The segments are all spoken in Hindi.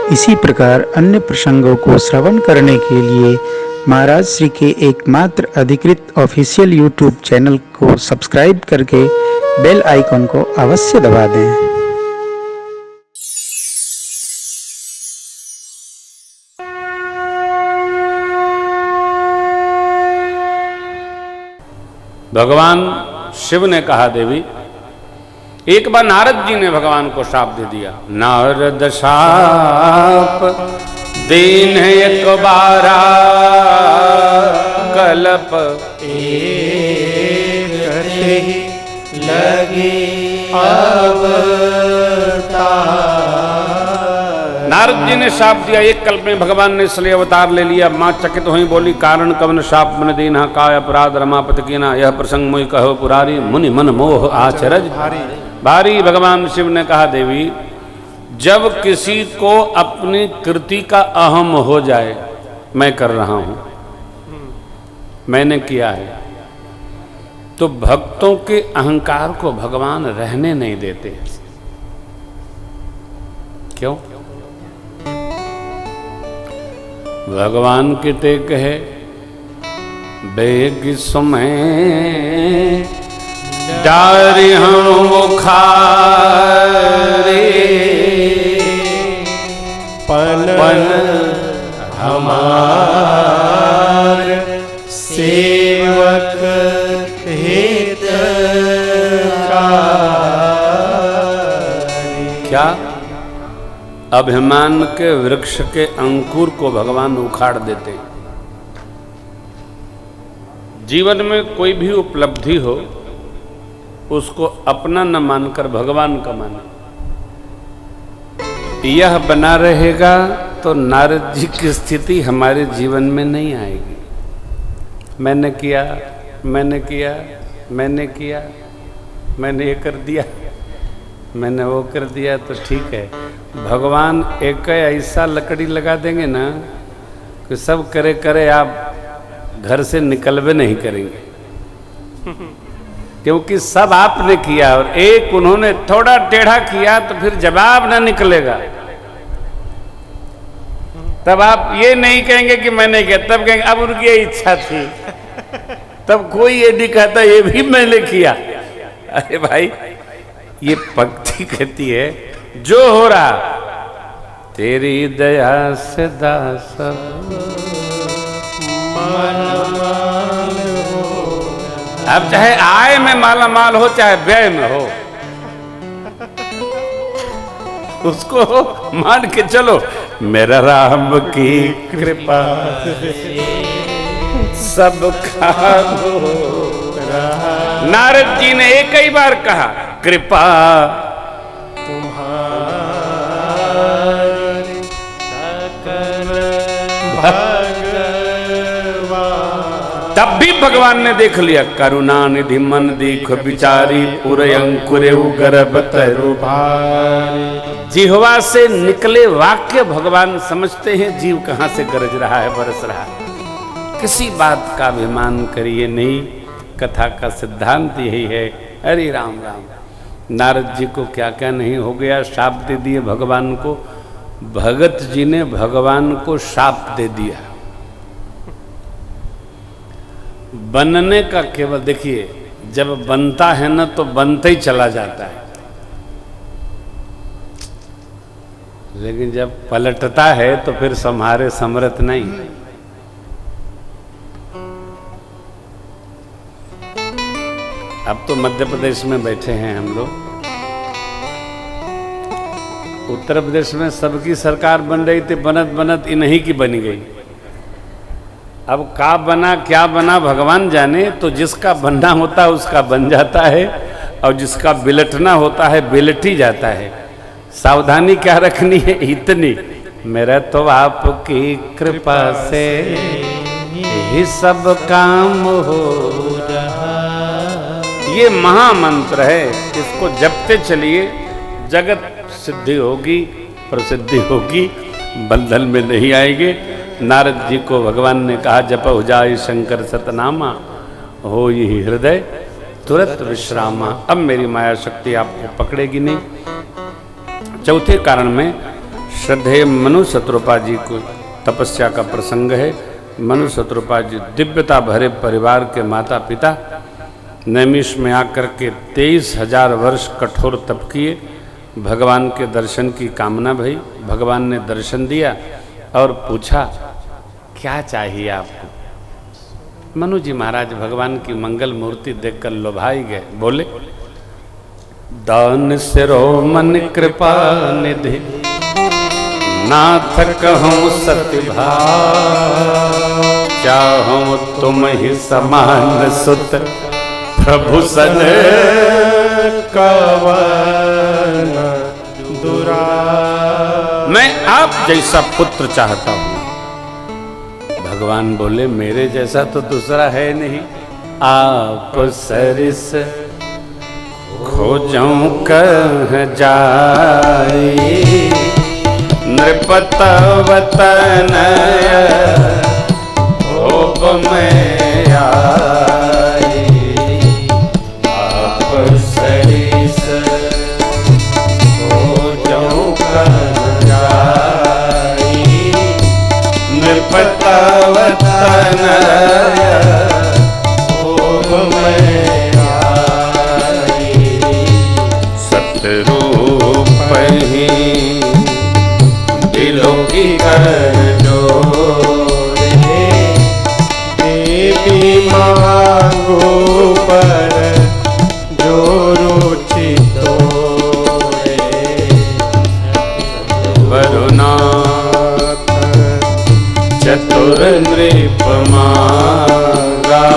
इसी प्रकार अन्य प्रसंगों को श्रवण करने के लिए महाराज श्री के एकमात्र अधिकृत ऑफिशियल यूट्यूब चैनल को सब्सक्राइब करके बेल आइकन को अवश्य दबा दें। भगवान शिव ने कहा, देवी, एक बार नारद जी ने भगवान को शाप दे दिया। नारद शाप दीन एक बारा, कल्प एक लगी अवतार। नारद जी ने शाप दिया। एक कल्प में भगवान ने इसलिए अवतार ले लिया। माँ चकित हुई, बोली, कारण कवन शाप मन दीना, काय अपराध रमापति कीना, यह प्रसंग मोहि कहो पुरारी, मुनि मन मोह आचरज भारी। भगवान शिव ने कहा, देवी, जब किसी को अपनी कृति का अहम हो जाए, मैं कर रहा हूं, मैंने किया है, तो भक्तों के अहंकार को भगवान रहने नहीं देते। क्यों? भगवान के ते कहे, बेग समय डारी हम खारे, पन हमार सेवक हित का। क्या? अभिमान के वृक्ष के अंकुर को भगवान उखाड़ देते। जीवन में कोई भी उपलब्धि हो, उसको अपना न मानकर भगवान का माने। यह बना रहेगा तो नारद जी की स्थिति हमारे जीवन में नहीं आएगी। मैंने किया, मैंने किया, मैंने किया, मैंने ये कर दिया, मैंने वो कर दिया, तो ठीक है। भगवान एक ऐसा लकड़ी लगा देंगे ना कि सब करे करे आप घर से निकलवे नहीं करेंगे, क्योंकि सब आपने किया और एक उन्होंने थोड़ा टेढ़ा किया तो फिर जवाब ना निकलेगा। तब आप ये नहीं कहेंगे कि मैंने किया, तब कहेंगे अब उनकी इच्छा थी। तब कोई ये नहीं कहता ये भी मैंने किया। अरे भाई, ये पंक्ति कहती है, जो हो रहा तेरी दया से दास मालामाल हो। अब चाहे आय में माला माल हो, चाहे व्यय में हो, उसको मान के चलो। मेरा राम की कृपा सब हो रहा। नारद जी ने एक ही बार कहा, कृपा तुम्हारी सकल भगवान। तब भी भगवान ने देख लिया, करुणा निधि मन दीख विचारी, पूरे अंकुरे गर्भ तरु भारी। जिह्वा से निकले वाक्य भगवान समझते हैं जीव कहां से गरज रहा है, बरस रहा है। किसी बात का अभिमान करिए नहीं। कथा का सिद्धांत यही है। हरि राम राम। नारद जी को क्या क्या नहीं हो गया, शाप दे दिए भगवान को। भगत जी ने भगवान को शाप दे दिया। बनने का केवल देखिए, जब बनता है ना तो बनते ही चला जाता है, लेकिन जब पलटता है तो फिर संहारे समर्थ नहीं। अब तो मध्य प्रदेश में बैठे हैं हम लोग। उत्तर प्रदेश में सबकी सरकार बन रही थी, बनत बनत इन्हीं की बनी गई। अब का बना क्या बना भगवान जाने। तो जिसका बनना होता है उसका बन जाता है, और जिसका बिलटना होता है बिलट ही जाता है। सावधानी क्या रखनी है? इतनी, मेरा तो आपकी कृपा से ही सब काम हो रहा। ये महामंत्र है, इसको जपते चलिए, जगत सिद्धि होगी, प्रसिद्धि होगी, बंधन में नहीं आएंगे। नारद जी को भगवान ने कहा, जप हो जाए शंकर सतनामा, हो ही हृदय तुरंत विश्रामा। अब मेरी माया शक्ति आपको पकड़ेगी नहीं। चौथे कारण में श्रद्धेय मनु शत्रुपा जी को तपस्या का प्रसंग है। मनु शत्रुपा जी दिव्यता भरे परिवार के माता पिता, नैमिष में आकर के 23,000 वर्ष कठोर तप किए। भगवान के दर्शन की कामना भई, भगवान ने दर्शन दिया और पूछा क्या चाहिए आपको। मनु जी महाराज भगवान की मंगल मूर्ति देखकर लोभाई गए, बोले दान सिरो मन कृपा निधि नाथ कहूँ सत्य भाव, चाहूँ तुम ही समान सुत प्रभु सन कवन दुरा। मैं आप जैसा पुत्र चाहता हूं। भगवान बोले मेरे जैसा तो दूसरा है नहीं। आप सरिस खोजूं कह जाई, नृपतवतन भोग में आई। आप सरिस खोजूं कह जाई, नृपतवतन भोग में आई। सतरूप ही दिलों की कर जोड़े, देवी मांगो पर जो रुचि तोड़े। वरुणाथ चतुर नृप मांगा,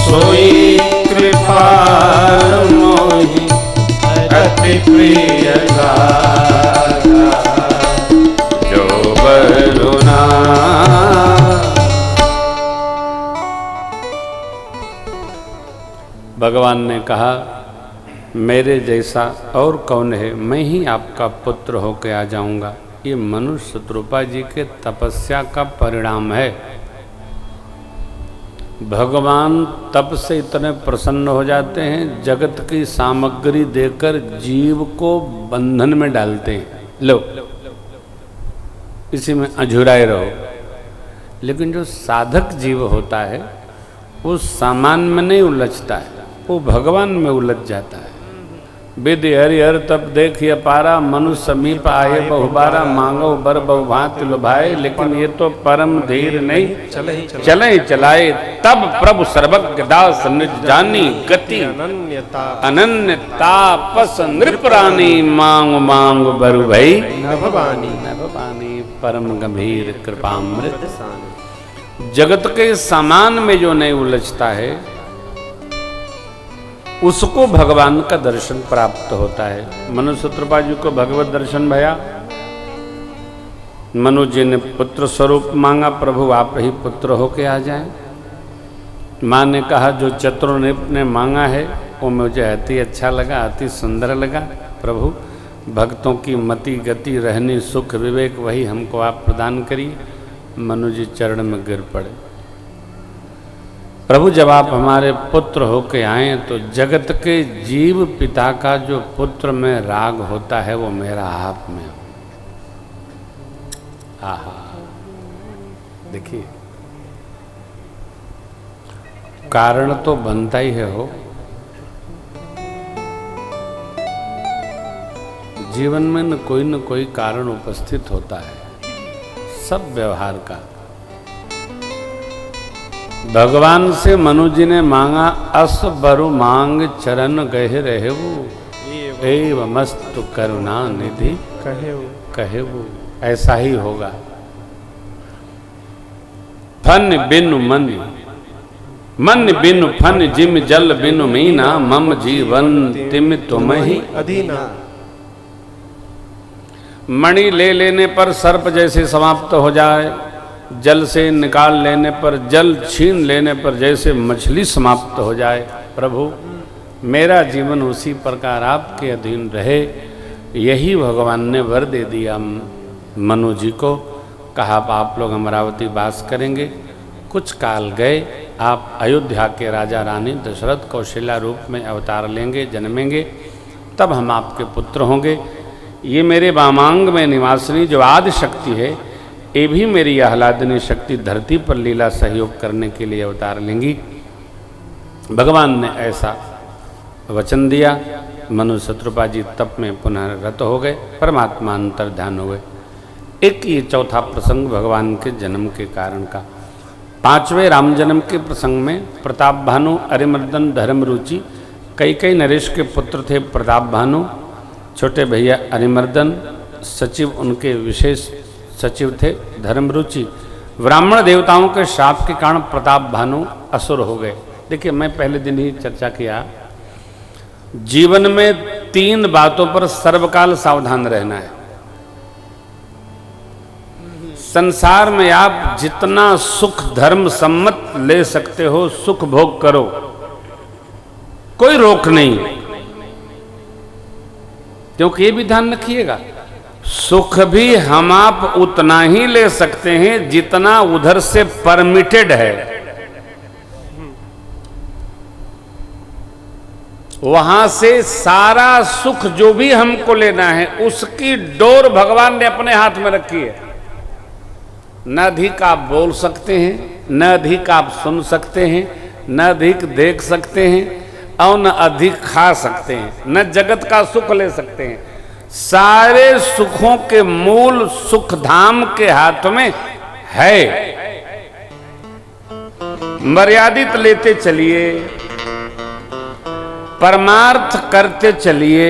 सोई कृपाल मोहि अति प्रिय लागा। जो वरुणा भगवान ने कहा मेरे जैसा और कौन है, मैं ही आपका पुत्र होकर आ जाऊंगा। ये मनु शत्रुपा जी के तपस्या का परिणाम है। भगवान तप से इतने प्रसन्न हो जाते हैं, जगत की सामग्री देकर जीव को बंधन में डालते हैं, लो इसी में अझुराए रहो। लेकिन जो साधक जीव होता है वो सामान में नहीं उलझता है, वो भगवान में उलझ जाता है। विधि हरिहर तप देखिए पारा, मनुष्य समीप आए बहुबारा। मांगो बर बहुभांति लुभाए, लेकिन ये तो परम धीर नहीं चले चलाए। तब प्रभु सर्वज्ञ दास निज जानी, गति अनन्य तापस नृपरानी। मांग मांग बरु भई नभवानी, परम गंभीर कृपामृत। जगत के सामान में जो नहीं उलझता है उसको भगवान का दर्शन प्राप्त होता है। मनु शत्रुपा जी को भगवत दर्शन भया। मनु जी ने पुत्र स्वरूप मांगा, प्रभु आप ही पुत्र होके आ जाएं। माँ ने कहा जो चतुर्नृप ने मांगा है वो मुझे अति अच्छा लगा, अति सुंदर लगा। प्रभु भक्तों की मति गति रहनी सुख विवेक वही हमको आप प्रदान करिए। मनु जी चरण में गिर पड़े। प्रभु जब आप हमारे पुत्र होके आए तो जगत के जीव पिता का जो पुत्र में राग होता है वो मेरा आप में हो। आहा, देखिए कारण तो बनता ही है हो। जीवन में न कोई कारण उपस्थित होता है, सब व्यवहार का। भगवान से मनु जी ने मांगा, अस बरु मांग चरण गहे रहे वो, एव मस्तु करुणा निधि कहे वो। ऐसा ही होगा। फन बिनु मन, मन बिनु फन, जिम जल बिनु मीना। मम जीवन तिम तुम ही अधीना। मणि ले लेने पर सर्प जैसे समाप्त हो जाए, जल से निकाल लेने पर, जल छीन लेने पर जैसे मछली समाप्त हो जाए। प्रभु मेरा जीवन उसी प्रकार आपके अधीन रहे। यही भगवान ने वर दे दिया मनु जी को। कहा आप लोग अमरावती वास करेंगे। कुछ काल गए, आप अयोध्या के राजा रानी दशरथ कौशल्या रूप में अवतार लेंगे, जन्मेंगे, तब हम आपके पुत्र होंगे। ये मेरे वामांग में निवासिनी जो आदि शक्ति है, ये भी मेरी आह्लादिनी शक्ति धरती पर लीला सहयोग करने के लिए अवतार लेंगी। भगवान ने ऐसा वचन दिया। मनु शत्रुपा जी तप में पुनः रत हो गए, परमात्मा अंतर ध्यान हो गए। एक ये चौथा प्रसंग भगवान के जन्म के कारण का। पांचवें राम जन्म के प्रसंग में प्रताप भानु, अरिमर्दन, धर्मरुचि, कई नरेश के पुत्र थे प्रताप भानु, छोटे भैया अरिमर्दन, सचिव उनके विशेष सचिव थे धर्मरुचि। ब्राह्मण देवताओं के श्राप के कारण प्रताप भानु असुर हो गए। देखिए, मैं पहले दिन ही चर्चा किया, जीवन में 3 बातों पर सर्वकाल सावधान रहना है। संसार में आप जितना सुख धर्म सम्मत ले सकते हो, सुख भोग करो, कोई रोक नहीं। क्योंकि ये भी ध्यान रखिएगा, सुख भी हम आप उतना ही ले सकते हैं जितना उधर से परमिटेड है। वहां से सारा सुख जो भी हमको लेना है, उसकी डोर भगवान ने अपने हाथ में रखी है। न अधिक आप बोल सकते हैं, न अधिक आप सुन सकते हैं, न अधिक देख सकते हैं, और न अधिक खा सकते हैं, न जगत का सुख ले सकते हैं। सारे सुखों के मूल सुख धाम के हाथ में है। मर्यादित लेते चलिए, परमार्थ करते चलिए।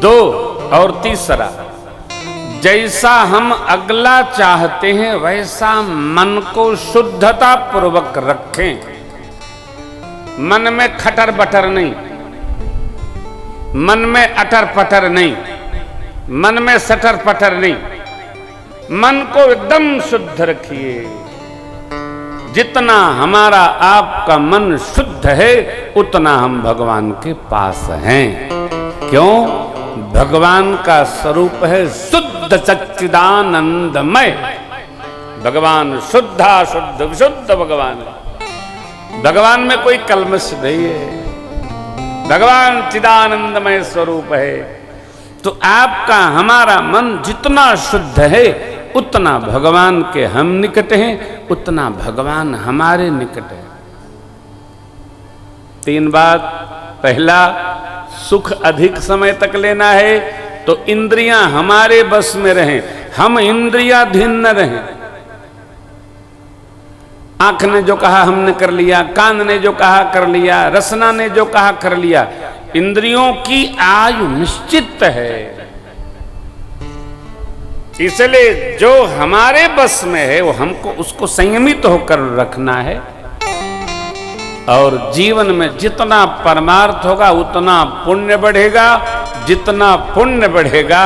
2 और तीसरा, जैसा हम अगला चाहते हैं वैसा मन को शुद्धता पूर्वक रखें। मन में खटर बटर नहीं, मन में अटर पटर नहीं, मन में सटर पटर नहीं, मन को एकदम शुद्ध रखिए। जितना हमारा आपका मन शुद्ध है, उतना हम भगवान के पास हैं। क्यों? भगवान का स्वरूप है शुद्ध सच्चिदानंदमय। भगवान शुद्धा शुद्ध विशुद्ध भगवान है। भगवान में कोई कलमश नहीं है। भगवान चिदानंदमय स्वरूप है। तो आपका हमारा मन जितना शुद्ध है, उतना भगवान के हम निकट हैं, उतना भगवान हमारे निकट है। 3 बात। पहला, सुख अधिक समय तक लेना है तो इंद्रियां हमारे बस में रहें, हम इंद्रियाधीन न रहें। आंख ने जो कहा हमने कर लिया, कान ने जो कहा कर लिया, रसना ने जो कहा कर लिया। इंद्रियों की आयु निश्चित है, इसलिए जो हमारे बस में है वो हमको उसको संयमित होकर रखना है। और जीवन में जितना परमार्थ होगा उतना पुण्य बढ़ेगा, जितना पुण्य बढ़ेगा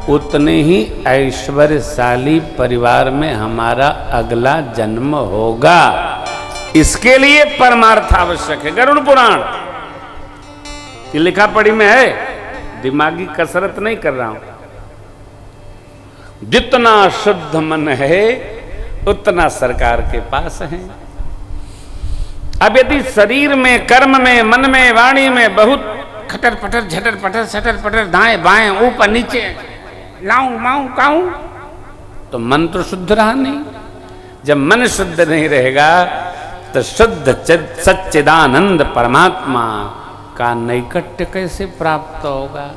उतने ही ऐश्वर्यशाली परिवार में हमारा अगला जन्म होगा। इसके लिए परमार्थ आवश्यक है। गरुड़ पुराण ये लिखा पढ़ी में है, दिमागी कसरत नहीं कर रहा हूं। जितना शुद्ध मन है उतना सरकार के पास है। अब यदि शरीर में, कर्म में, मन में, वाणी में बहुत खटर पटर, झटर पटर, सटर पटर, दाएं बाएं, ऊपर नीचे, लाऊं माऊं काऊं, तो मन तो शुद्ध रहा नहीं। जब मन शुद्ध नहीं रहेगा तो शुद्ध सच्चिदानंद परमात्मा का नैकट्य कैसे प्राप्त होगा?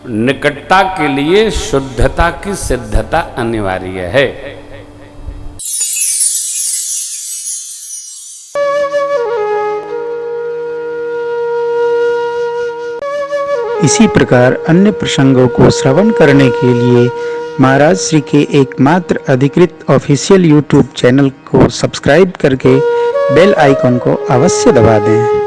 निकटता के लिए शुद्धता की सिद्धता अनिवार्य है। इसी प्रकार अन्य प्रसंगों को श्रवण करने के लिए महाराज श्री के एकमात्र अधिकृत ऑफिशियल यूट्यूब चैनल को सब्सक्राइब करके बेल आइकन को अवश्य दबा दें।